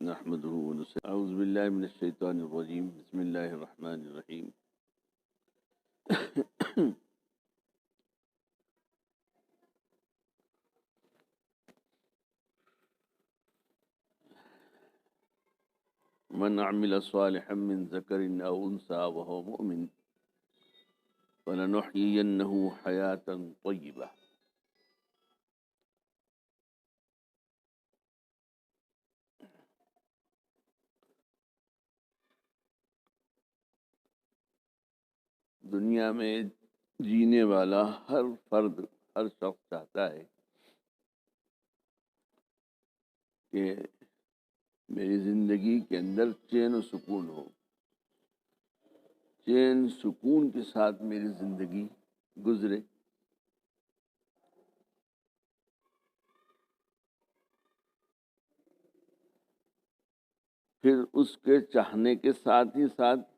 نحمده ونستعينه أعوذ بالله من الشيطان الرجيم بسم الله الرحمن الرحيم من عمل صالحا من ذكر أو أنثى وهو مؤمن فلنحيينه حياة طيبة. دنیا میں جینے والا ہر فرد، ہر شخص چاہتا ہے کہ میری زندگی کے اندر چین و سکون ہو، چین سکون کے ساتھ میری زندگی گزرے. پھر اس کے چاہنے کے ساتھ ہی ساتھ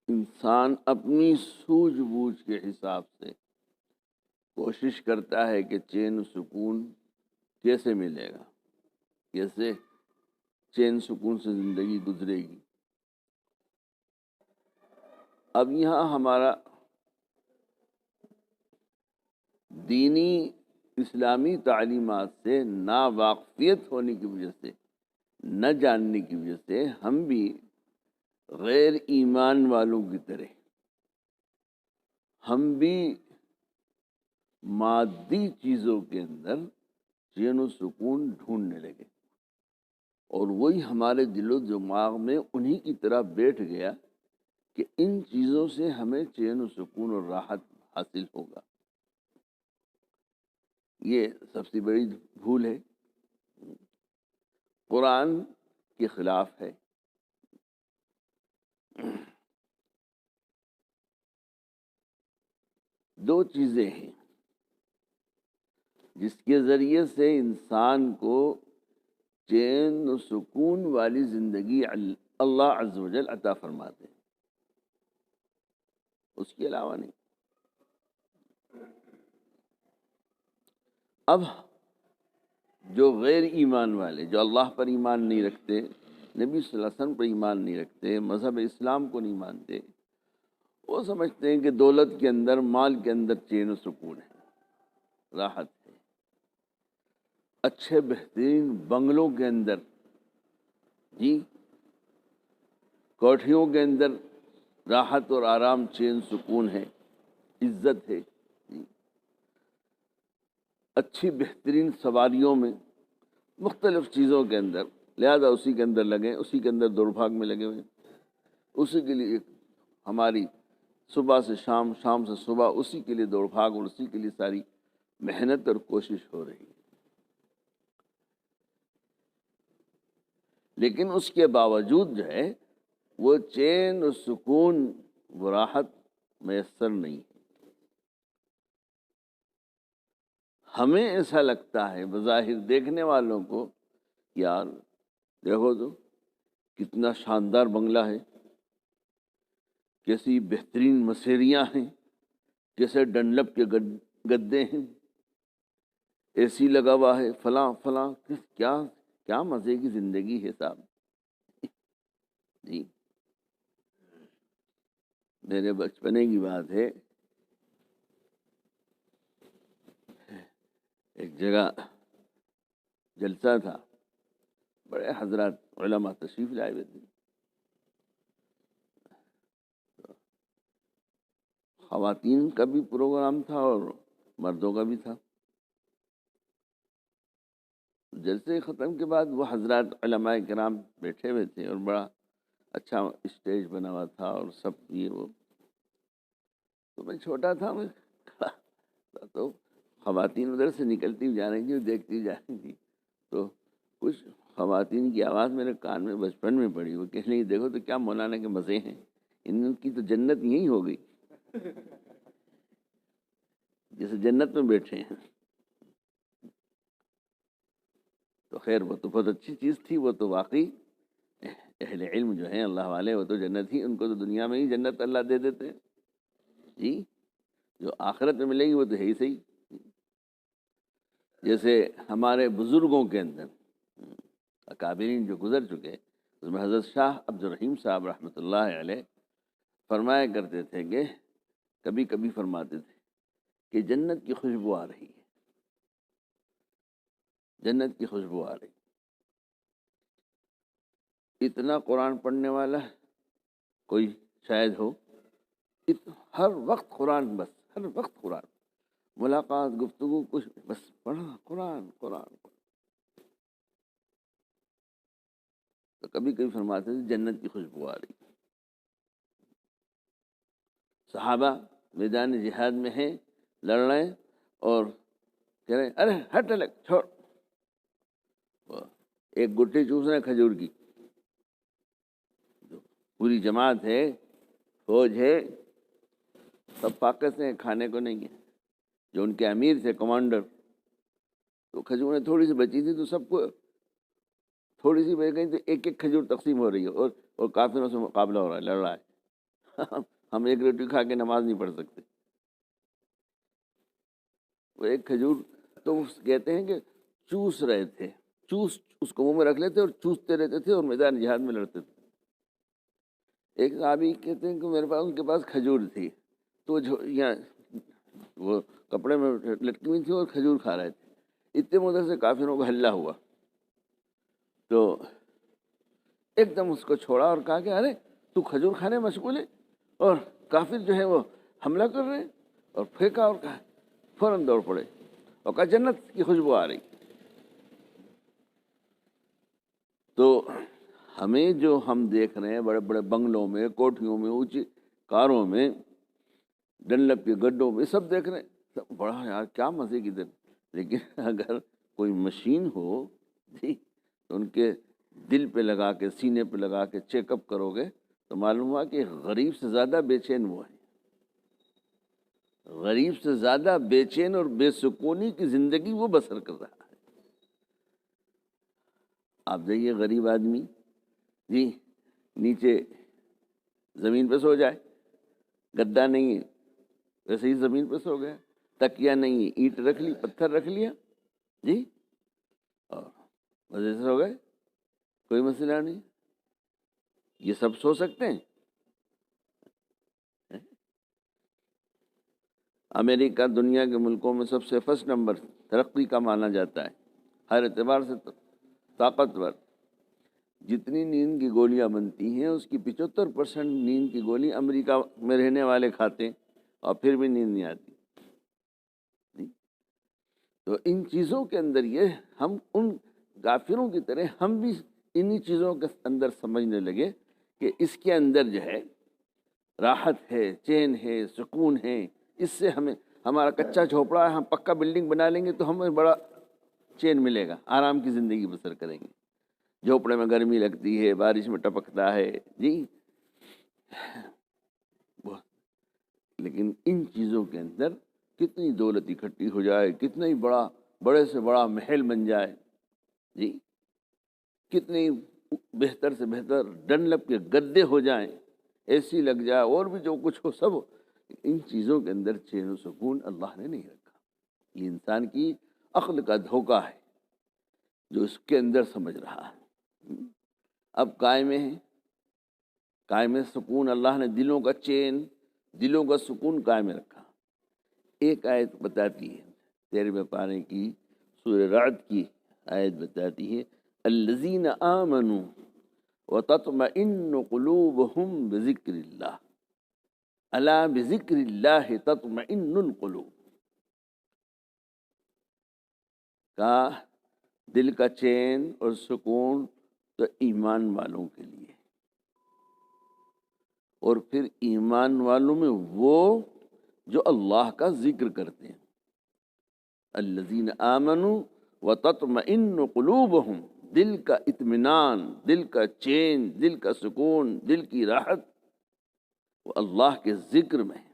انسان اپنی سوجھ بوجھ کے حساب سے کوشش کرتا ہے کہ چین و سکون کیسے ملے گا، کیسے چین سکون سے زندگی گزرے گی. اب یہاں ہمارا دینی اسلامی تعلیمات سے ناواقفیت ہونے کی وجہ سے، نہ جاننے کی وجہ سے ہم بھی غیر ایمان والوں کی طرح ہم بھی مادی چیزوں کے اندر چین و سکون ڈھونڈنے لگے، اور وہی ہمارے دل و دماغ میں انہی کی طرح بیٹھ گیا کہ ان چیزوں سے ہمیں چین و سکون اور راحت حاصل ہوگا. یہ سب سے بڑی بھول ہے، قرآن کے خلاف ہے. دو چیزیں ہیں جس کے ذریعے سے انسان کو چین و سکون والی زندگی اللہ عز و جل عطا فرماتے ہیں، اس کے علاوہ نہیں. اب جو غیر ایمان والے، جو اللہ پر ایمان نہیں رکھتے، نبی صلی اللہ علیہ وسلم پر ایمان نہیں رکھتے، مذہب اسلام کو نہیں مانتے، وہ سمجھتے ہیں کہ دولت کے اندر، مال کے اندر چین و سکون ہے، راحت ہے. اچھے بہترین بنگلوں کے اندر، جی کوٹھیوں کے اندر راحت اور آرام، چین سکون ہے، عزت ہے. جی اچھی بہترین سواریوں میں، مختلف چیزوں کے اندر، لہذا اسی کے اندر لگیں، اسی کے اندر دوڑ بھاگ میں لگے ہوئے، اسی کے لیے ہماری صبح سے شام، شام سے صبح اسی کے لیے دوڑ بھاگ، اور اسی کے لیے ساری محنت اور کوشش ہو رہی ہے. لیکن اس کے باوجود جو ہے وہ چین و سکون، وہ راحت میسر نہیں ہے. ہمیں ایسا لگتا ہے بظاہر دیکھنے والوں کو، یار دیکھو تو کتنا شاندار بنگلہ ہے، کیسی بہترین مسیریاں ہیں، کیسے ڈنلپ کے گدے ہیں، اے سی لگا ہوا ہے، فلاں فلاں، کیا مزے کی زندگی ہے صاحب. جی میرے بچپنے کی بات ہے، ایک جگہ جلسہ تھا، بڑے حضرات علماء تشریف لائے ہوئے تھے، خواتین کا بھی پروگرام تھا اور مردوں کا بھی تھا. جلسے ختم کے بعد وہ حضرات علماء کرام بیٹھے ہوئے تھے، اور بڑا اچھا اسٹیج بنا ہوا تھا، اور سب یہ وہ. تو میں چھوٹا تھا، میں کھڑا تھا، تو خواتین ادھر سے نکلتی جا رہی تھی، دیکھتی جا رہی تھی، تو کچھ خواتین کی آواز میرے کان میں بچپن میں پڑی. وہ کہنے لگی دیکھو تو کیا مولانا کے مزے ہیں، ان کی تو جنت یہی ہو گئی، جیسے جنت میں بیٹھے ہیں. تو خیر وہ تو بہت اچھی چیز تھی، وہ تو واقعی اہل علم جو ہیں، اللہ والے، وہ تو جنت ہی، ان کو تو دنیا میں ہی جنت اللہ دے دیتے ہیں. جی جو آخرت میں ملے گی وہ تو ہے ہی صحیح. جیسے ہمارے بزرگوں کے اندر اکابرین جو گزر چکے، اس میں حضرت شاہ عبد الرحیم صاحب رحمۃ اللہ علیہ فرمایا کرتے تھے کہ کبھی کبھی فرماتے تھے کہ جنت کی خوشبو آ رہی ہے، جنت کی خوشبو آ رہی۔ اتنا قرآن پڑھنے والا کوئی شاید ہو، ہر وقت قرآن، بس ہر وقت قرآن، ملاقات، گفتگو، کچھ بس پڑھا قرآن قرآن۔ تو کبھی کبھی فرماتے تھے جنت کی خوشبو آ رہی۔ صحابہ میدان جہاد میں ہیں، لڑ رہے ہیں، اور کہہ رہے ہیں ارے ہٹ الگ چھوڑ، ایک گٹی چوس رہے ہیں کھجور کی، پوری جماعت ہے، فوج ہے، سب پاکس ہیں، کھانے کو نہیں ہے۔ جو ان کے امیر تھے، کمانڈر، تو کھجوریں تھوڑی سی بچی تھی تو سب کو تھوڑی سی بچ گئی، تو ایک ایک کھجور تقسیم ہو رہی ہے، اور کافروں سے مقابلہ ہو رہا ہے، لڑ رہا ہے۔ ہم ایک روٹی کھا کے نماز نہیں پڑھ سکتے، وہ ایک کھجور تو کہتے ہیں کہ چوس رہے تھے، چوس اس کو منہ میں رکھ لیتے اور چوستے رہتے تھے، اور میدان جہاد میں لڑتے تھے۔ ایک صحابی کہتے ہیں کہ میرے پاس، ان کے پاس کھجور تھی، تو وہ کپڑے میں لٹکی ہوئی تھی اور کھجور کھا رہے تھے۔ اتنے مدر سے کافروں کا ہلہ ہوا، تو ایک دم اس کو چھوڑا اور کہا کہ ارے تو کھجور کھانے مشغول ہے، اور کافر جو ہے وہ حملہ کر رہے ہیں، اور پھینکا اور کہا، فوراً دوڑ پڑے اور کہا جنت کی خوشبو آ رہی۔ تو ہمیں جو ہم دیکھ رہے ہیں بڑے بڑے بنگلوں میں، کوٹھیوں میں، اونچی کاروں میں، ڈنلپ کے گڈوں میں، سب دیکھ رہے ہیں، سب بڑا یار کیا مزے کی دن۔ لیکن اگر کوئی مشین ہو جی، تو ان کے دل پہ لگا کے، سینے پہ لگا کے چیک اپ کرو گے تو معلوم ہوا کہ غریب سے زیادہ بے چین وہ ہے، غریب سے زیادہ بے چین اور بے سکونی کی زندگی وہ بسر کر رہا ہے۔ آپ دیکھیے غریب آدمی جی، نیچے زمین پہ سو جائے، گدا نہیں ہے ویسے ہی زمین پہ سو گیا، تکیہ نہیں ہے، اینٹ رکھ لی، پتھر رکھ لیا جی، اور مزے سے سو گئے، کوئی مسئلہ نہیں۔ یہ سب سو سکتے ہیں؟ امریکہ دنیا کے ملکوں میں سب سے فرسٹ نمبر ترقی کا مانا جاتا ہے، ہر اعتبار سے طاقتور۔ جتنی نیند کی گولیاں بنتی ہیں اس کی 75% نیند کی گولی امریکہ میں رہنے والے کھاتے ہیں، اور پھر بھی نیند نہیں آتی۔ تو ان چیزوں کے اندر یہ ہم ان کافروں کی طرح ہم بھی انہی چیزوں کے اندر سمجھنے لگے کہ اس کے اندر جو ہے راحت ہے، چین ہے، سکون ہے، اس سے ہمیں، ہمارا کچا جھوپڑا ہے، ہم پکا بلڈنگ بنا لیں گے تو ہمیں بڑا چین ملے گا، آرام کی زندگی بسر کریں گے۔ جھوپڑے میں گرمی لگتی ہے، بارش میں ٹپکتا ہے جی، لیکن ان چیزوں کے اندر کتنی دولت اکٹھی ہو جائے، کتنا ہی بڑے سے بڑا محل بن جائے جی، کتنی بہتر سے بہتر ڈنلپ کے گدے ہو جائیں، اے سی لگ جائے، اور بھی جو کچھ ہو سب، ان چیزوں کے اندر چین و سکون اللہ نے نہیں رکھا۔ یہ انسان کی عقل کا دھوکہ ہے جو اس کے اندر سمجھ رہا ہے۔ اب قائم ہے، قائم سکون، اللہ نے دلوں کا چین، دلوں کا سکون قائم رکھا۔ ایک آیت بتاتی ہے 13ویں پارے کی سورہ رعد کی آیت بتاتی ہے، الذین آمنوا وتطمئن قلوبہم بذکر اللہ، الا بذکر اللہ تطمئن القلوب۔ کا دل کا چین اور سکون تو ایمان والوں کے لیے، اور پھر ایمان والوں میں وہ جو اللہ کا ذکر کرتے ہیں، الذین آمنوا وتطمئن قلوبہم، دل کا اطمینان، دل کا چین، دل کا سکون، دل کی راحت وہ اللہ کے ذکر میں ہے۔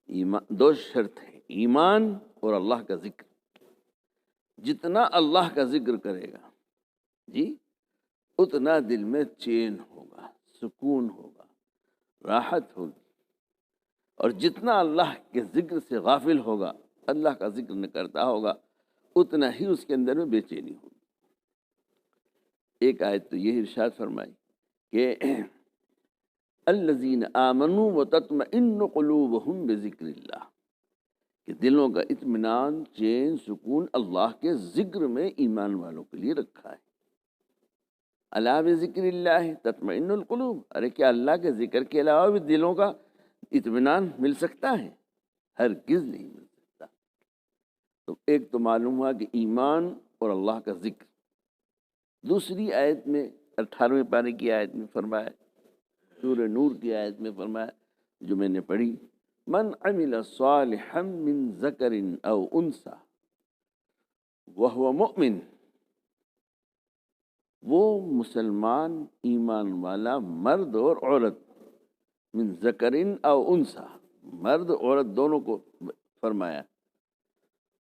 ایمان، دو شرط ہے، ایمان اور اللہ کا ذکر۔ جتنا اللہ کا ذکر کرے گا جی، اتنا دل میں چین ہوگا، سکون ہوگا، راحت ہوگی، اور جتنا اللہ کے ذکر سے غافل ہوگا، اللہ کا ذکر نہ کرتا ہوگا، اتنا ہی اس کے اندر میں بے چینی ہوگی۔ ایک آیت تو یہ ارشاد فرمائی کہ الذین آمنوا وتطمئن قلوبہم بذکر اللہ، کہ دلوں کا اطمینان، چین، سکون اللہ کے ذکر میں ایمان والوں کے لیے رکھا ہے۔ الا بذکر اللہ تطمئن القلوب، ارے کیا اللہ کے ذکر کے علاوہ بھی دلوں کا اطمینان مل سکتا ہے؟ ہرگز نہیں مل سکتا۔ تو ایک تو معلوم ہوا کہ ایمان اور اللہ کا ذکر۔ دوسری آیت میں 18ویں پارے کی آیت میں فرمایا، سورہ نور کی آیت میں فرمایا جو میں نے پڑھی، من عمل صالحا من ذکر او انثی وہو مؤمن، وہ مسلمان ایمان والا مرد اور عورت، من ذکر او انثی، مرد عورت دونوں کو فرمایا،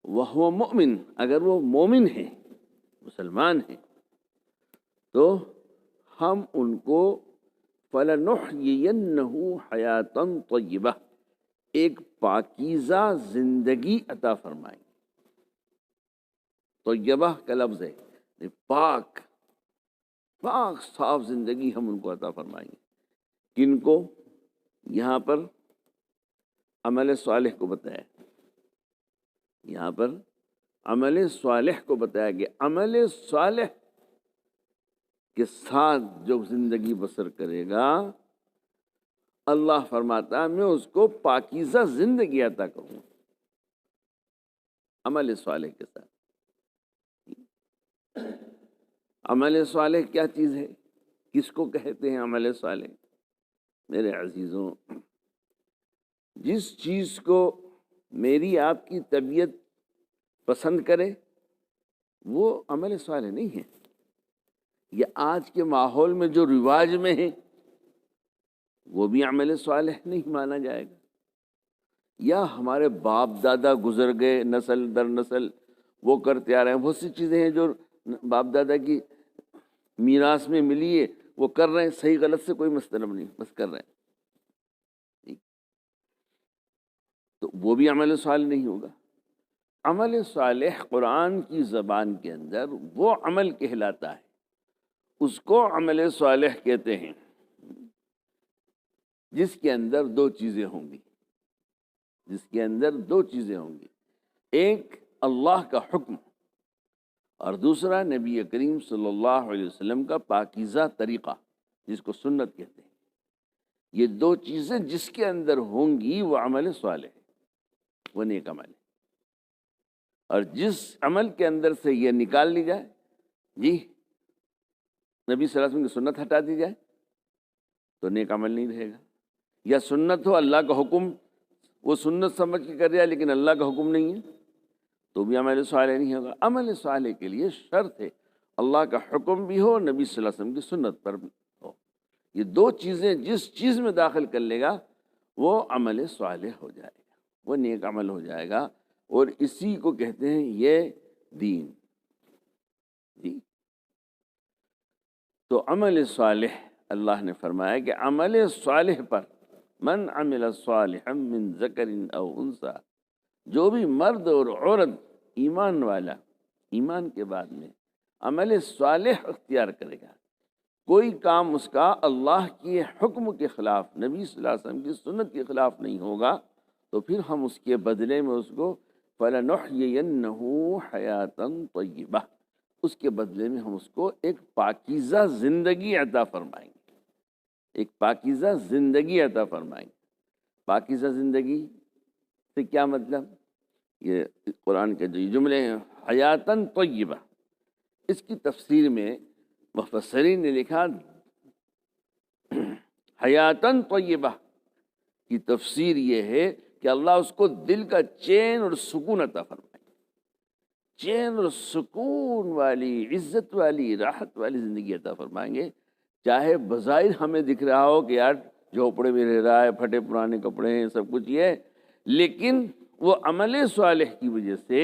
وہو مؤمن، اگر وہ مومن ہے، مسلمان ہے، تو ہم ان کو فَلَنُحْيِيَنَّهُ حَيَاةً طَيِّبَةً، ایک پاکیزہ زندگی عطا فرمائیں۔ طیبہ کا لفظ ہے پاک، پاک صاف زندگی ہم ان کو عطا فرمائیں گے۔ کن کو؟ یہاں پر عمل صالح کو بتایا، یہاں پر عمل صالح کو بتایا کہ عمل صالح کے ساتھ جو زندگی بسر کرے گا، اللہ فرماتا ہے میں اس کو پاکیزہ زندگی عطا کروں، عمل صالح کے ساتھ۔ عمل صالح کیا چیز ہے؟ کس کو کہتے ہیں عمل صالح؟ میرے عزیزوں، جس چیز کو میری آپ کی طبیعت پسند کرے وہ عمل صالح نہیں ہے۔ یہ آج کے ماحول میں جو رواج میں ہے وہ بھی عمل صالح نہیں مانا جائے گا۔ یا ہمارے باپ دادا گزر گئے نسل در نسل، وہ کرتے آ رہے ہیں، بہت سی چیزیں ہیں جو باپ دادا کی میراث میں ملی ہے، وہ کر رہے ہیں، صحیح غلط سے کوئی مسئلہ نہیں، بس کر رہے ہیں، تو وہ بھی عمل صالح نہیں ہوگا۔ عمل صالح قرآن کی زبان کے اندر وہ عمل کہلاتا ہے، اس کو عمل صالح کہتے ہیں جس کے اندر دو چیزیں ہوں گی، جس کے اندر دو چیزیں ہوں گی، ایک اللہ کا حکم اور دوسرا نبی کریم صلی اللہ علیہ وسلم کا پاکیزہ طریقہ جس کو سنت کہتے ہیں۔ یہ دو چیزیں جس کے اندر ہوں گی وہ عمل صالح ہے، وہ نیک عمل ہے۔ اور جس عمل کے اندر سے یہ نکال لی جائے، جی نبی صلی اللہ علیہ وسلم کی سنت ہٹا دی جائے، تو نیک عمل نہیں رہے گا۔ یا سنت ہو، اللہ کا حکم وہ سنت سمجھ کے کر رہا لیکن اللہ کا حکم نہیں ہے، تو بھی عمل صالح نہیں ہوگا۔ عمل صالح کے لیے شرط ہے اللہ کا حکم بھی ہو، نبی صلی اللہ علیہ وسلم کی سنت پر بھی ہو۔ یہ دو چیزیں جس چیز میں داخل کر لے گا وہ عمل صالح ہو جائے گا، وہ نیک عمل ہو جائے گا، اور اسی کو کہتے ہیں یہ دین۔ جی تو عمل صالح اللہ نے فرمایا کہ عمل صالح پر من عمل صالحا من ذکر او انثی، جو بھی مرد اور عورت ایمان والا، ایمان کے بعد میں عمل صالح اختیار کرے گا، کوئی کام اس کا اللہ کے حکم کے خلاف، نبی صلی اللہ علیہ وسلم کی سنت کے خلاف نہیں ہوگا، تو پھر ہم اس کے بدلے میں اس کو فَلَنُحْيِيَنَّهُ حَيَاةً طَيِّبَةً، اس کے بدلے میں ہم اس کو ایک پاکیزہ زندگی عطا فرمائیں گے، ایک پاکیزہ زندگی عطا فرمائیں گے۔ پاکیزہ زندگی سے کیا مطلب؟ یہ قرآن کے جو جملے ہیں حیاتاً طیبہ، اس کی تفسیر میں مفسرین نے لکھا حیاتاً طیبہ کی تفسیر یہ ہے کہ اللہ اس کو دل کا چین اور سکون عطا فرمائے، چین اور سکون والی، عزت والی، راحت والی زندگی عطا فرمائیں گے۔ چاہے بظاہر ہمیں دکھ رہا ہو کہ یار جھوپڑے میں رہ رہا ہے، پھٹے پرانے کپڑے ہیں، سب کچھ یہ ہے، لیکن وہ عمل صالح کی وجہ سے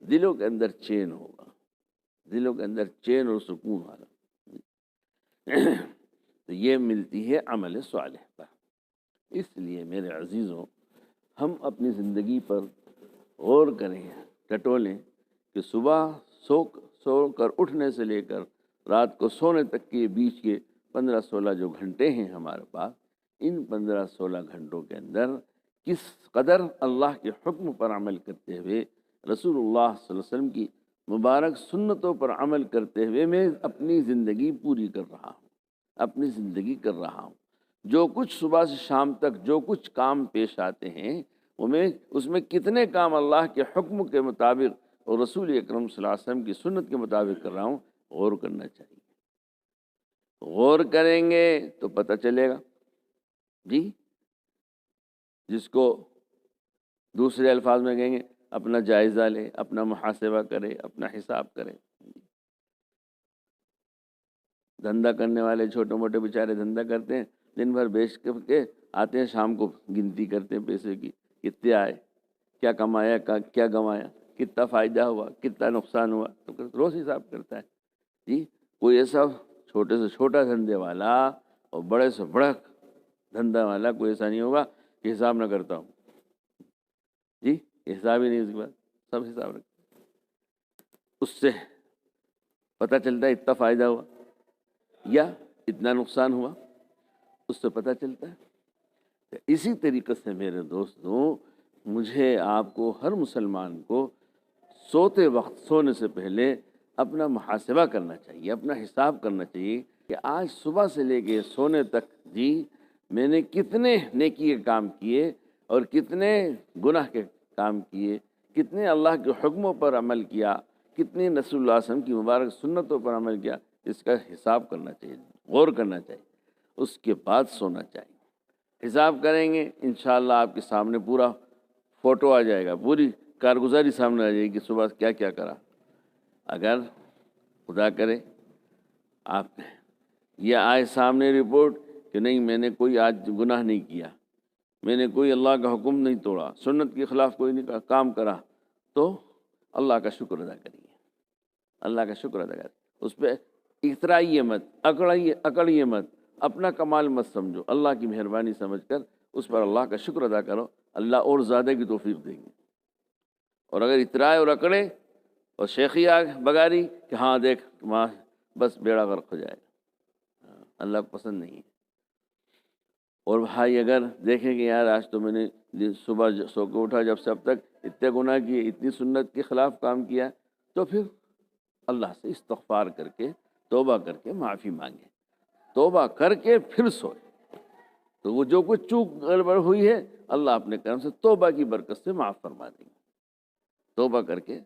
دلوں کے اندر چین ہوگا، دلوں کے اندر چین اور سکون والا، تو یہ ملتی ہے عمل صالح پر۔ اس لیے میرے عزیزوں، ہم اپنی زندگی پر غور کریں، ٹٹولیں کہ صبح سو کر اٹھنے سے لے کر رات کو سونے تک کے بیچ کے 15-16 جو گھنٹے ہیں ہمارے پاس، ان 15-16 گھنٹوں کے اندر کس قدر اللہ کے حکم پر عمل کرتے ہوئے، رسول اللہ صلی اللہ علیہ وسلم کی مبارک سنتوں پر عمل کرتے ہوئے میں اپنی زندگی پوری کر رہا ہوں، اپنی زندگی کر رہا ہوں۔ جو کچھ صبح سے شام تک جو کچھ کام پیش آتے ہیں، اس میں کتنے کام اللہ کے حکم کے مطابق اور رسول اکرم صلی اللہ علیہ وسلم کی سنت کے مطابق کر رہا ہوں، غور کرنا چاہیے۔ غور کریں گے تو پتہ چلے گا جی، جس کو دوسرے الفاظ میں کہیں گے اپنا جائزہ لے، اپنا محاسبہ کرے، اپنا حساب کرے۔ دھندا کرنے والے چھوٹے موٹے بیچارے دھندا کرتے ہیں، دن بھر بیچ کر کے آتے ہیں، شام کو گنتی کرتے ہیں پیسے کی، کتنے آئے، کیا کمایا، کیا گنوایا، کتنا فائدہ ہوا، کتنا نقصان ہوا، تو روز حساب کرتا ہے جی۔ کوئی ایسا چھوٹے سے چھوٹا دھندے والا اور بڑے سے بڑا دھندا والا کوئی ایسا نہیں ہوگا کہ حساب نہ کرتا ہوں جی، حساب ہی نہیں، اس کے بعد سب حساب رکھتے۔ اس سے پتہ چلتا ہے اتنا فائدہ ہوا یا اتنا نقصان ہوا، اس سے پتہ چلتا ہے۔ اسی طریقے سے میرے دوستوں، مجھے آپ کو، ہر مسلمان کو سوتے وقت، سونے سے پہلے اپنا محاسبہ کرنا چاہیے، اپنا حساب کرنا چاہیے کہ آج صبح سے لے کے سونے تک جی میں نے کتنے نیکی کے کام کیے اور کتنے گناہ کے کام کیے، کتنے اللہ کے حکموں پر عمل کیا، کتنے رسول اللہ صلی اللہ علیہ وسلم کی مبارک سنتوں پر عمل کیا، اس کا حساب کرنا چاہیے، غور کرنا چاہیے، اس کے بعد سونا چاہیے۔ حساب کریں گے انشاءاللہ آپ کے سامنے پورا فوٹو آ جائے گا، پوری کارگزاری سامنے آ جائے گی کہ صبح کیا کیا کرا۔ اگر خدا کرے آپ یہ آئے سامنے رپورٹ کہ نہیں میں نے کوئی آج گناہ نہیں کیا، میں نے کوئی اللہ کا حکم نہیں توڑا، سنت کے خلاف کوئی نہیں کام کرا، تو اللہ کا شکر ادا کریے، اللہ کا شکر ادا کریے، اس پہ اترائیے مت، اکڑیے مت، اپنا کمال مت سمجھو، اللہ کی مہربانی سمجھ کر اس پر اللہ کا شکر ادا کرو، اللہ اور زیادہ کی توفیق دیں گے۔ اور اگر اترائے اور اکڑے اور شیخی بگاری کہ ہاں دیکھ وہاں، بس بیڑا غرق ہو جائے گا، اللہ کو پسند نہیں ہے۔ اور بھائی اگر دیکھیں کہ یار آج تو میں نے صبح سو کے اٹھا جب سے اب تک اتنے گناہ کیے، اتنی سنت کے خلاف کام کیا، تو پھر اللہ سے استغفار کر کے، توبہ کر کے معافی مانگے، توبہ کر کے پھر سوئے، تو وہ جو کچھ چوک گڑبڑ ہوئی ہے اللہ اپنے کرم سے توبہ کی برکت سے معاف فرما دیں گے۔ توبہ کر کے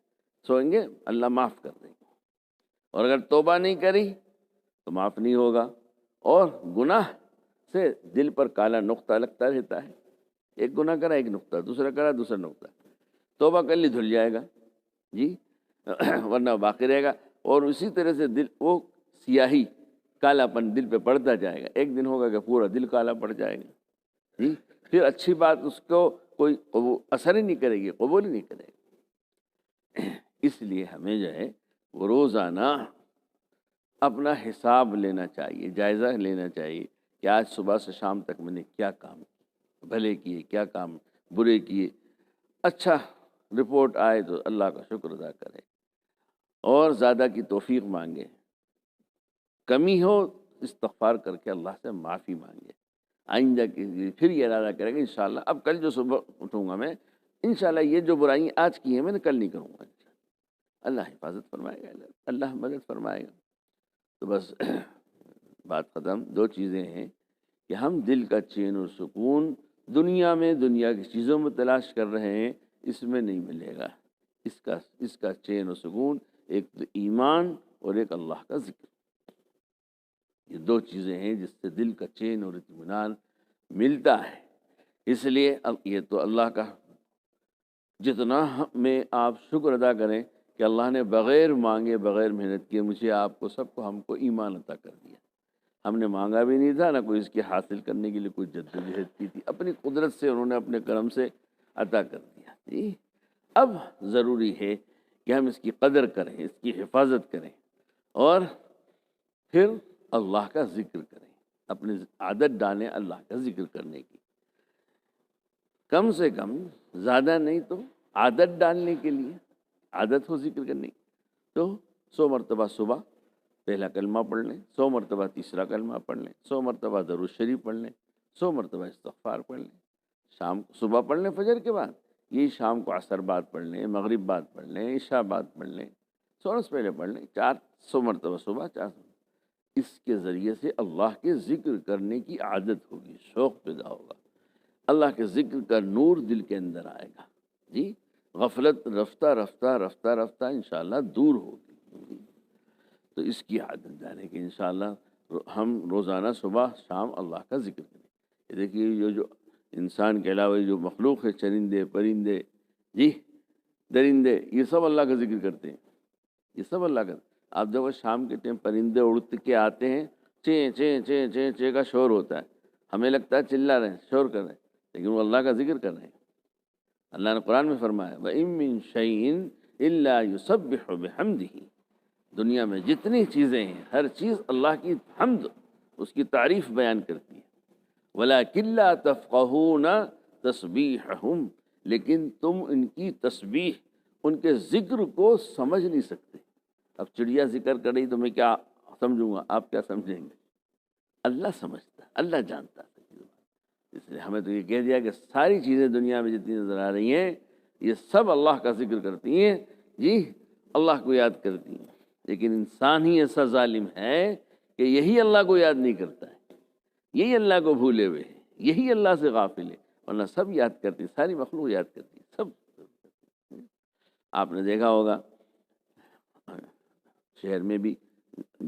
سوئیں گے، اللہ معاف کر دیں گے۔ اور اگر توبہ نہیں کری تو معاف نہیں ہوگا، اور گناہ سے دل پر کالا نقطہ لگتا رہتا ہے، ایک گناہ کرا ایک نقطہ، دوسرا کرا دوسرا نقطہ، توبہ کر لی دھل جائے گا جی، ورنہ باقی رہے گا۔ اور اسی طرح سے دل، وہ سیاہی، کالا پن دل پہ پڑتا جائے گا، ایک دن ہوگا کہ پورا دل کالا پڑ جائے گا جی، پھر اچھی بات اس کو کوئی اثر ہی نہیں کرے گی، قبول ہی نہیں کرے گی۔ اس لیے ہمیں جو ہے وہ روزانہ اپنا حساب لینا چاہیے، جائزہ لینا چاہیے کہ آج صبح سے شام تک میں نے کیا کام کیے، بھلے کیے، کیا کام برے کیے۔ اچھا رپورٹ آئے تو اللہ کا شکر ادا کرے اور زیادہ کی توفیق مانگے، کمی ہو استغفار کر کے اللہ سے معافی مانگے، آئندہ کے لیے پھر یہ ارادہ کرے گا انشاءاللہ اب کل جو صبح اٹھوں گا میں انشاءاللہ یہ جو برائیاں آج کی ہیں میں نے کل نہیں کروں گا، اللہ حفاظت فرمائے گا، اللہ مدد فرمائے گا۔ تو بس بات ختم۔ دو چیزیں ہیں کہ ہم دل کا چین اور سکون دنیا میں، دنیا کی چیزوں میں تلاش کر رہے ہیں، اس میں نہیں ملے گا۔ اس کا چین و سکون ایک تو ایمان اور ایک اللہ کا ذکر، یہ دو چیزیں ہیں جس سے دل کا چین اور اطمینان ملتا ہے۔ اس لیے اب یہ تو اللہ کا، جتنا میں آپ شکر ادا کریں کہ اللہ نے بغیر مانگے، بغیر محنت کیے مجھے آپ کو، سب کو، ہم کو ایمان عطا کر دیا۔ ہم نے مانگا بھی نہیں تھا، نہ کوئی اس کے حاصل کرنے کے لیے کوئی جدوجہد کی تھی، اپنی قدرت سے انہوں نے اپنے کرم سے عطا کر دیا جی۔ اب ضروری ہے کہ ہم اس کی قدر کریں، اس کی حفاظت کریں، اور پھر اللہ کا ذکر کریں، اپنی عادت ڈالیں اللہ کا ذکر کرنے کی، کم سے کم، زیادہ نہیں تو عادت ڈالنے کے لیے، عادت ہو ذکر کرنے کی، تو 100 مرتبہ صبح پہلا کلمہ پڑھ لیں، 100 مرتبہ تیسرا کلمہ پڑھ لیں، 100 مرتبہ درود شریف پڑھ لیں، 100 مرتبہ استغفار پڑھ لیں، شام صبح پڑھ لیں فجر کے بعد، یہی شام کو عصر بعد پڑھ لیں، مغرب بعد پڑھ لیں، عشاء بعد پڑھ لیں، سونے سے پہلے پڑھ لیں، 400 مرتبہ صبح، 400۔ اس کے ذریعے سے اللہ کے ذکر کرنے کی عادت ہوگی، شوق پیدا ہوگا، اللہ کے ذکر کا نور دل کے اندر آئے گا، جی غفلت رفتہ رفتہ رفتہ رفتہ انشاءاللہ دور ہوگی۔ تو اس کی عادت ڈالیں کہ انشاءاللہ ہم روزانہ صبح شام اللہ کا ذکر کریں۔ یہ دیکھیے یہ جو انسان کے علاوہ جو مخلوق ہے، چرندے پرندے، جی درندے، یہ سب اللہ کا ذکر کرتے ہیں، یہ سب اللہ کا۔ آپ جب شام کے ٹائم پرندے اڑ کے آتے ہیں، چیں چیں چیں چیں چیں کا شور ہوتا ہے، ہمیں لگتا ہے چلا رہے ہیں، شور کر رہے ہیں، لیکن وہ اللہ کا ذکر کر رہے ہیں۔ اللہ نے قرآن میں فرمایا وَإِن مِّن شَيْءٍ إِلَّا يُسَبِّحُ بِحَمْدِهِ، دنیا میں جتنی چیزیں ہیں ہر چیز اللہ کی حمد، اس کی تعریف بیان کرتی ہے۔ وَلَٰكِن لَّا تَفْقَهُونَ تَسْبِيحَهُمْ، لیکن تم ان کی تسبیح، ان کے ذکر کو سمجھ نہیں سکتے۔ اب چڑیا ذکر کر رہی تو میں کیا سمجھوں گا، آپ کیا سمجھیں گے؟ اللہ سمجھتا، اللہ جانتا ہے۔ اس لیے ہمیں تو یہ کہہ دیا کہ ساری چیزیں دنیا میں جتنی نظر آ رہی ہیں یہ سب اللہ کا ذکر کرتی ہیں، جی اللہ کو یاد کرتی ہیں، لیکن انسان ہی ایسا ظالم ہے کہ یہی اللہ کو یاد نہیں کرتا ہے، یہی اللہ کو بھولے ہوئے ہے، یہی اللہ سے غافل ہے، ورنہ سب یاد کرتی، ساری مخلوق یاد کرتی، سب۔ آپ نے دیکھا ہوگا شہر میں بھی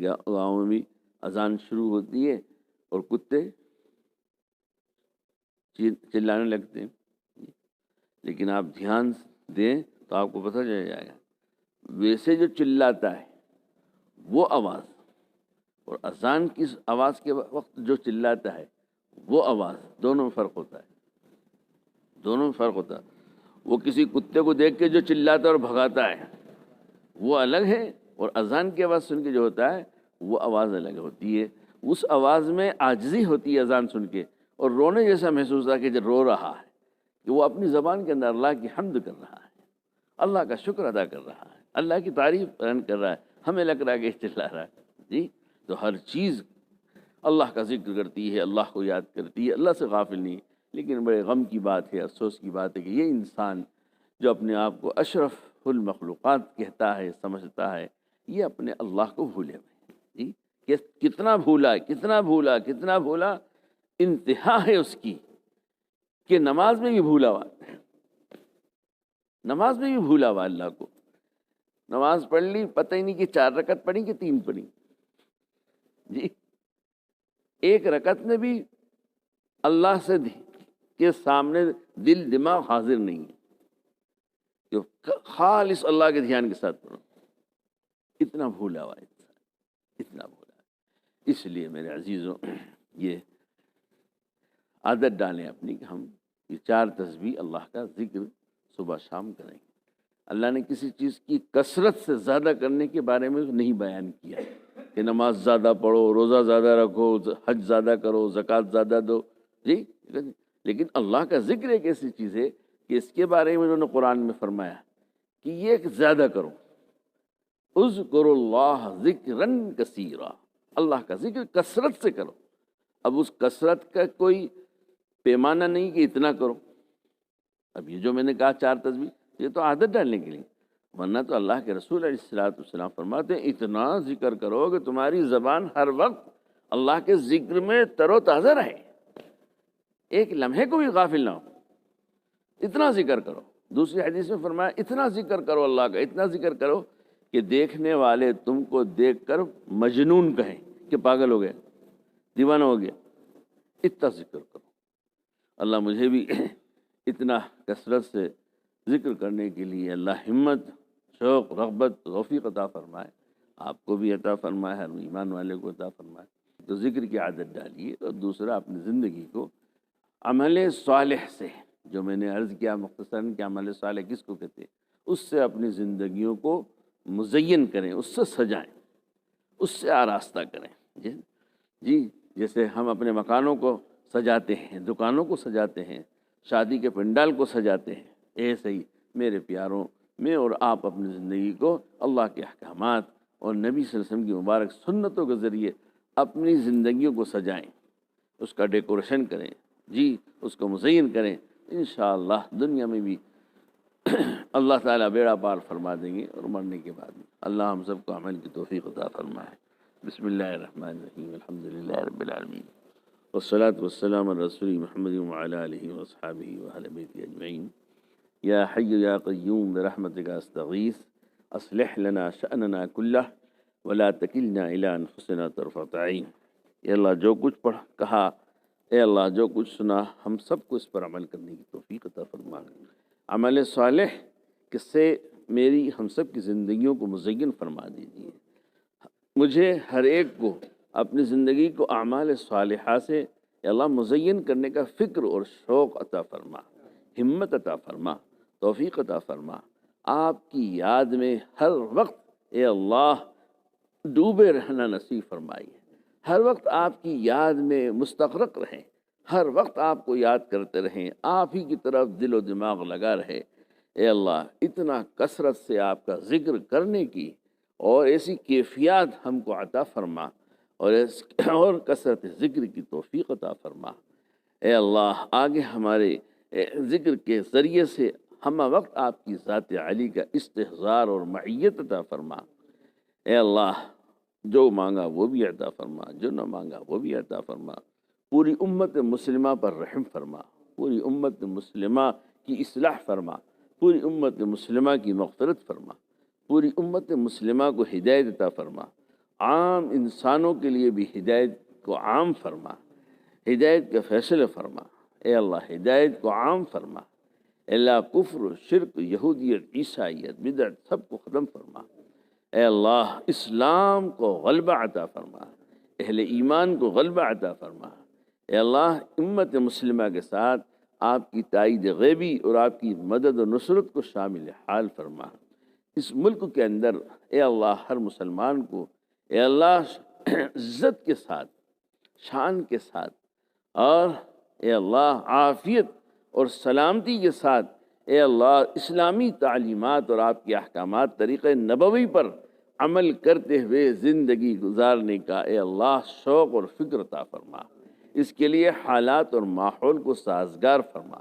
گاؤں میں بھی اذان شروع ہوتی ہے اور کتے چلانے لگتے ہیں، لیکن آپ دھیان دیں تو آپ کو پتہ چل جائے گا ویسے جو چلاتا ہے وہ آواز اور اذان کی آواز کے وقت جو چلاتا ہے وہ آواز، دونوں میں فرق ہوتا ہے، دونوں میں فرق ہوتا ہے۔ وہ کسی کتے کو دیکھ کے جو چلاتا ہے اور بھگاتا ہے وہ الگ ہے، اور اذان کی آواز سن کے جو ہوتا ہے وہ آواز الگ ہوتی ہے۔ اس آواز میں عاجزی ہوتی ہے اذان سن کے، اور رونے جیسا محسوس ہوتا ہے کہ جو رو رہا ہے، کہ وہ اپنی زبان کے اندر اللہ کی حمد کر رہا ہے، اللہ کا شکر ادا کر رہا ہے، اللہ کی تعریف بیان کر رہا ہے، ہمیں لگ رہا ہے کہ چلا رہا ہے، جی۔ تو ہر چیز اللہ کا ذکر کرتی ہے، اللہ کو یاد کرتی ہے، اللہ سے غافل نہیں۔ لیکن بڑے غم کی بات ہے، افسوس کی بات ہے کہ یہ انسان جو اپنے آپ کو اشرف المخلوقات کہتا ہے، سمجھتا ہے، یہ اپنے اللہ کو بھولے ہوئے، جی کہ کتنا بھولا، کتنا بھولا، کتنا بھولا، انتہا ہے اس کی کہ نماز میں بھی بھولا ہوا، نماز میں بھی بھولا ہوا اللہ کو۔ نماز پڑھ لی، پتہ ہی نہیں کہ 4 رکعت پڑھی کہ 3 پڑھی، جی ایک رکعت میں بھی اللہ سے کے سامنے دل دماغ حاضر نہیں ہے کہ خالص اللہ کے دھیان کے ساتھ پڑھو، اتنا بھولا ہوا انسان، اتنا بھولا ہے۔ اس لیے میرے عزیزوں یہ عادت ڈالیں اپنی کہ ہم یہ 4 تسبیح اللہ کا ذکر صبح شام کریں۔ اللہ نے کسی چیز کی کثرت سے زیادہ کرنے کے بارے میں نہیں بیان کیا کہ نماز زیادہ پڑھو، روزہ زیادہ رکھو، حج زیادہ کرو، زکوٰۃ زیادہ دو، جی لیکن اللہ کا ذکر ایک ایسی چیز ہے کہ اس کے بارے میں انہوں نے قرآن میں فرمایا کہ یہ زیادہ کرو، اذکروا اللہ ذکرا کثیرا، اللہ کا ذکر کثرت سے کرو۔ اب اس کثرت کا کوئی پیمانہ نہیں کہ اتنا کرو۔ اب یہ جو میں نے کہا 4 تسبیح، یہ تو عادت ڈالنے کے لیے، ورنہ تو اللہ کے رسول علیہ السلام فرماتے ہیں اتنا ذکر کرو کہ تمہاری زبان ہر وقت اللہ کے ذکر میں تر و تازہ رہے، ایک لمحے کو بھی غافل نہ ہو، اتنا ذکر کرو۔ دوسری حدیث میں فرمایا اتنا ذکر کرو اللہ کا، اتنا ذکر کرو کہ دیکھنے والے تم کو دیکھ کر مجنون کہیں کہ پاگل ہو گیا، دیوانہ ہو گیا، اتنا ذکر کرو۔ اللہ مجھے بھی اتنا کثرت سے ذکر کرنے کے لیے اللہ ہمت، شوق، رغبت، توفیق عطا فرمائے، آپ کو بھی عطا فرمائے، ہر ایمان والے کو عطا فرمائے۔ تو ذکر کی عادت ڈالیے، اور دوسرا اپنی زندگی کو عمل صالح سے، جو میں نے عرض کیا مختصراً کہ عمل صالح کس کو کہتے ہیں، اس سے اپنی زندگیوں کو مزین کریں، اس سے سجائیں، اس سے آراستہ کریں۔ جی جیسے ہم اپنے مکانوں کو سجاتے ہیں، دکانوں کو سجاتے ہیں، شادی کے پنڈال کو سجاتے ہیں، ایسے ہی میرے پیاروں، میں اور آپ اپنی زندگی کو اللہ کے احکامات، اور نبی صلی اللہ علیہ وسلم کی مبارک سنتوں کے ذریعے اپنی زندگیوں کو سجائیں، اس کا ڈیکوریشن کریں، جی اس کو مزین کریں، انشاءاللہ دنیا میں بھی اللہ تعالیٰ بیڑا پار فرما دیں گے، اور مرنے کے بعد بھی اللہ ہم سب کو عمل کی توفیق عطا فرمائے۔ بسم اللہ الرحمن الرحیم، الحمدللہ رب العالمین، والصلاة والسلام علی رسول محمد وعلی آلہ واصحابہ واہل بیتہ اجمعین۔ یا حی یا قیوم برحمتک استغیث، اصلح لنا شأننا کلہ ولا تکلنا الی انفسنا طرفۃ عین۔ اے اللہ جو کچھ کہا، اے اللہ جو کچھ سنا، ہم سب کو اس پر عمل کرنے کی توفیق عطا فرما، عمل صالح کس سے میری ہم سب کی زندگیوں کو مزین فرما دیجیے۔ مجھے ہر ایک کو اپنی زندگی کو اعمال صالحہ سے اے اللہ مزین کرنے کا فکر اور شوق عطا فرما، ہمت عطا فرما، توفیق عطا فرما۔ آپ کی یاد میں ہر وقت اے اللہ ڈوبے رہنا نصیب فرمائیے، ہر وقت آپ کی یاد میں مستغرق رہیں، ہر وقت آپ کو یاد کرتے رہیں، آپ ہی کی طرف دل و دماغ لگا رہے۔ اے اللہ اتنا کثرت سے آپ کا ذکر کرنے کی اور ایسی کیفیات ہم کو عطا فرما، اور کثرت ذکر کی توفیق عطا فرما۔ اے اللہ آگے ہمارے ذکر کے ذریعے سے ہم وقت آپ کی ذات علی کا استحضار اور معیت عطا فرما۔ اے اللہ جو مانگا وہ بھی عطا فرما، جو نہ مانگا وہ بھی عطا فرما۔ پوری امت مسلمہ پر رحم فرما، پوری امت مسلمہ کی اصلاح فرما، پوری امت مسلمہ کی مغفرت فرما، پوری امت مسلمہ کو ہدایت عطا فرما، عام انسانوں کے لیے بھی ہدایت کو عام فرما، ہدایت کا فیصلہ فرما۔ اے اللہ ہدایت کو عام فرما، اے اللہ کفر، شرک، یہودیت، عیسائیت، بدعت سب کو ختم فرما۔ اے اللہ اسلام کو غلبہ عطا فرما، اہل ایمان کو غلبہ عطا فرما۔ اے اللہ امت مسلمہ کے ساتھ آپ کی تائید غیبی اور آپ کی مدد و نصرت کو شامل حال فرما۔ اس ملک کے اندر اے اللہ ہر مسلمان کو اے اللہ عزت کے ساتھ، شان کے ساتھ، اور اے اللہ عافیت اور سلامتی کے ساتھ اے اللہ اسلامی تعلیمات اور آپ کے احکامات طریقہ نبوی پر عمل کرتے ہوئے زندگی گزارنے کا اے اللہ شوق اور فکر عطا فرما۔ اس کے لیے حالات اور ماحول کو سازگار فرما،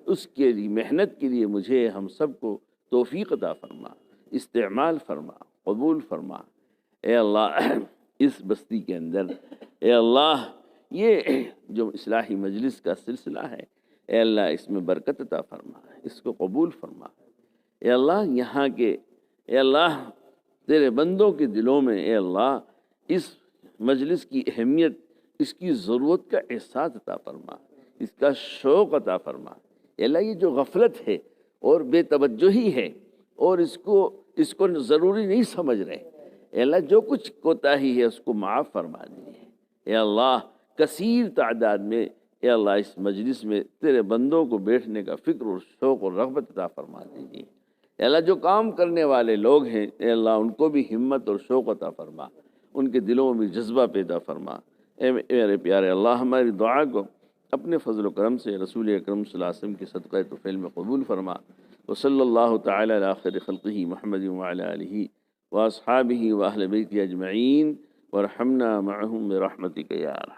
اس کے لیے محنت کے لیے مجھے ہم سب کو توفیق عطا فرما، استعمال فرما، قبول فرما۔ اے اللہ اس بستی کے اندر اے اللہ یہ جو اصلاحی مجلس کا سلسلہ ہے اے اللہ اس میں برکت عطا فرما، اس کو قبول فرما۔ اے اللہ یہاں کے اے اللہ تیرے بندوں کے دلوں میں اے اللہ اس مجلس کی اہمیت، اس کی ضرورت کا احساس عطا فرما، اس کا شوق عطا فرما۔ اے اللہ یہ جو غفلت ہے اور بے توجہی ہے اور اس کو ضروری نہیں سمجھ رہے، اے اللہ جو کچھ کوتاہی ہے اس کو معاف فرما دیجیے۔ اے اللہ کثیر تعداد میں اے اللہ اس مجلس میں تیرے بندوں کو بیٹھنے کا فکر اور شوق اور رغبت عطا فرما دیجیے۔ اے اللہ جو کام کرنے والے لوگ ہیں اے اللہ ان کو بھی ہمت اور شوق عطا فرما، ان کے دلوں میں جذبہ پیدا فرما۔ اے میرے پیارے اللہ ہماری دعا کو اپنے فضل و کرم سے رسول اکرم صلی اللہ علیہ وسلم کی صدقہ طفیل میں قبول فرما۔ وصلی اللہ تعالی علی خیر خلقہ محمد وعلی آلہ واصحابہ واہل بیتہ اجمعین وارحمنا معہم برحمتک یا ارحم۔